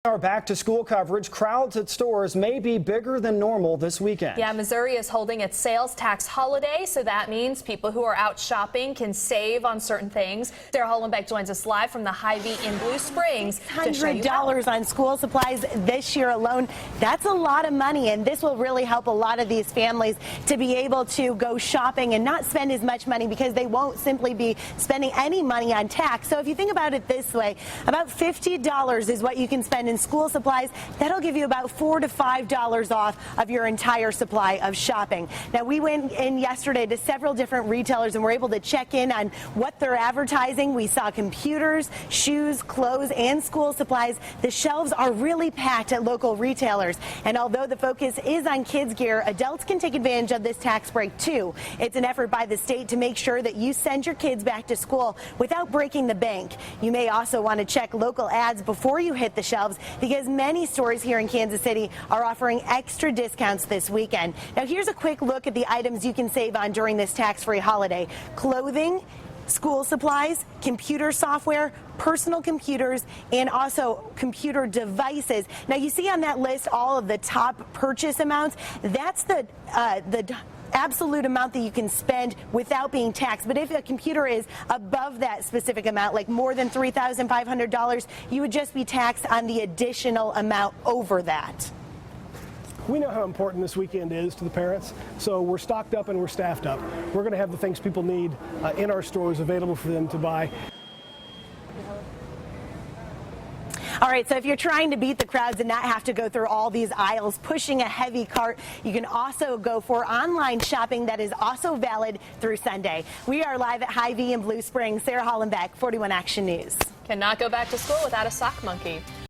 Our back-to-school coverage, crowds at stores may be bigger than normal this weekend. Yeah, Missouri is holding its sales tax holiday, so that means people who are out shopping can save on certain things. Sarah Hollenbeck joins us live from the Hy-Vee in Blue Springs. $100 on school supplies this year alone. That's a lot of money, and this will really help a lot of these families to be able to go shopping and not spend as much money because they won't simply be spending any money on tax. So if you think about it this way, about $50 is what you can spend in school supplies. That'll give you about $4 to $5 off of your entire supply of shopping. Now, we went in yesterday to several different retailers and were able to check in on what they're advertising. We saw computers, shoes, clothes, and school supplies. The shelves are really packed at local retailers. And although the focus is on kids gear, adults can take advantage of this tax break too. It's an effort by the state to make sure that you send your kids back to school without breaking the bank. You may also want to check local ads before you hit the shelves, because many stores here in Kansas City are offering extra discounts this weekend. Now, here's a quick look at the items you can save on during this tax-free holiday. Clothing, school supplies, computer software, personal computers, and also computer devices. Now, you see on that list all of the top purchase amounts. That's the absolute amount that you can spend without being taxed. But if a computer is above that specific amount, like more than $3,500, you would just be taxed on the additional amount over that. We know how important this weekend is to the parents, so we're stocked up and we're staffed up. We're going to have the things people need in our stores available for them to buy. All right, so if you're trying to beat the crowds and not have to go through all these aisles pushing a heavy cart, you can also go for online shopping that is also valid through Sunday. We are live at Hy-Vee in Blue Springs. Sarah Hollenbeck, 41 Action News. Cannot go back to school without a sock monkey.